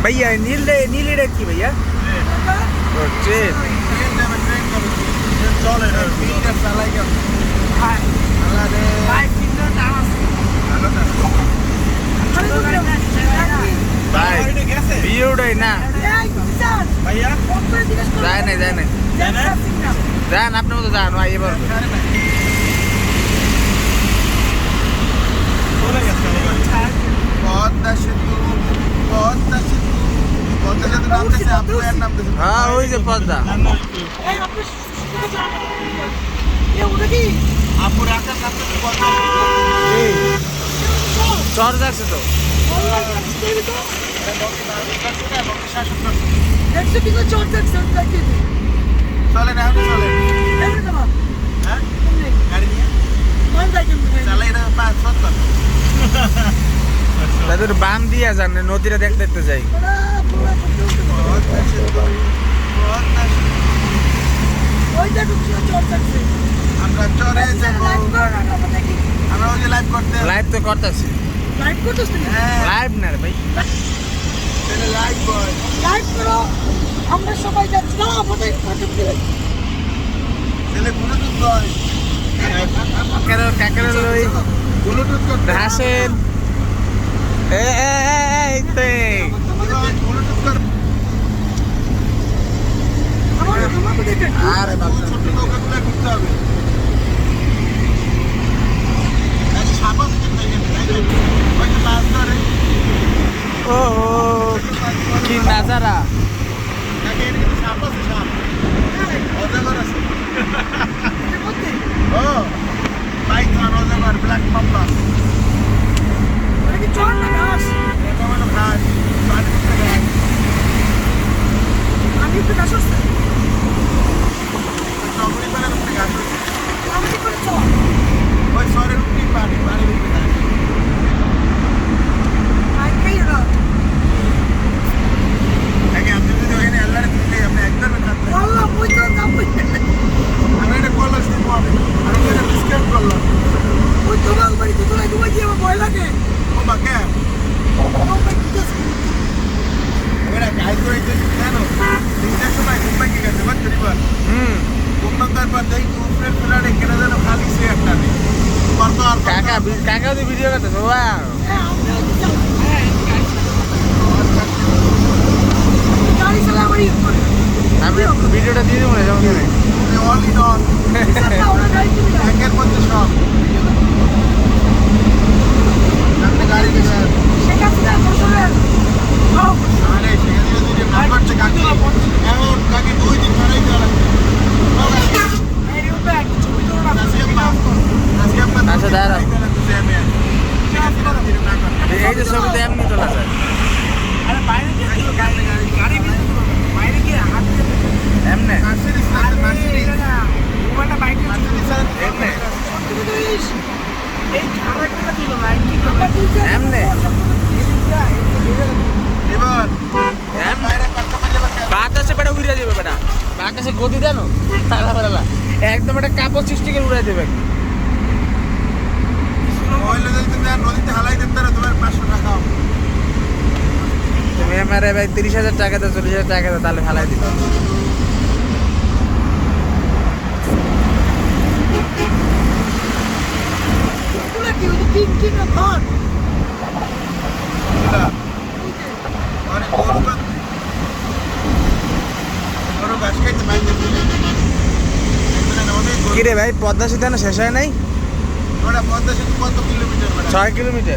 भैया नील रेड की भैया ट्रेन ভিউটাই না যায় নাই যান আপনার মতো যান ভাই এবার হ্যাঁ ওই যে পদ্মা চর যাচ্ছে তো চলে না চলে গাড়ি নিয়ে চালাই না 5-7 তাদের বাম দিয়া যান নদীটা দেখতে দেখতে যাই আমরা চরে যাবো আমরা ওই যে লাইভ করতে লাইভ তো করতেছি লাইভ না রে ভাই লাইভ বয় লাইভ করো আমরা সবাই যাচ্ছি না আমাদের ছেলে ব্লুটুথ বয় কাকের লই ব্লুটুথ করতে হাসেন এই তে ব্লুটুথ কর আমাকে দেখে আরে বাবা ছোট নৌকাগুলো ঘুরতে হবে সাপা ওই যে মাছ ধরে ও কি নাজারা নাকি এর কিন্তু সাপ আছে সাপ অজগর আছে ও পাইথন অজগর ব্ল্যাক মাম্বা কি চল না ঘাস এটা হলো ঘাস পানি করতে ঘাস আমি তো ঘাস আছে চমড়ি পাড়ার উপরে ঘাস হয়েছে আমি কি করে চল ওই শহরের উপরেই পানি পানির উপরে ঘাস আই খাই না আগে আপনি যদি ওখানে আল্লাহরে দিলে আপনি একবার খাতে আল্লাহ মুই তো যাবো আমি এটা কলেজ দিব আমি এটা ডিসকাউন্ট করলাম ওই তোমার বাড়ি তো তোরা ঘুমাই দিয়ে ভয় লাগে ও বাকে ওরা গাইড করে দিয়েছে জানো তিনটার সময় মুম্বাই কি গেছে বাচ্চা রিবার মুম্বাই পর দেখি উপরে ফ্ল্যাটে কেনা যেন খালি সে একটা নেই কত আর কাকা তো ভিডিও করতেছে ওয়াও গাড়ি চালা বাড়ি আমি ভিডিওটা দিয়ে দেবো না যেমন অল ইন অল ওরা গাড়ি কিনে একের মধ্যে সব আপনি গাড়ি দিবেন শেখ হাসিনা বছরের আরে সেখানে যদি না করছে কাকি এমন কাকি 2 দিন ধরেই দেওয়া লাগবে এই রূপে একটা ছবি তোলা না আচ্ছা দাঁড়াও এই যে ছবিতে এমনি তোলা যায় আরে বাইরে গিয়ে গাড়ি বাইরে গিয়ে হাত এমনে ওটা বাইকে এমনে এই খারাপটা দিল না কি এমনে এবার বাতাসে বেটা উড়িয়ে দেবে বেটা বাতাসে গতি দেন একদম একটা কাপড় সৃষ্টি করে উড়িয়ে দেবে নদীতে হালাই দিতে তোমার 500 টাকা তুমি আমার ভাই 30,000 টাকা দাও 40,000 টাকা দাও তাহলে ফালাই দিবে কি ওই তিন তিন ঘর আরে গরু গাছ খাইতে বাইতে কি রে ভাই পদ্মা সেতু না শেষ হয় নাই ওটা পদ্মা সেতু কত কিলোমিটার 6 কিলোমিটার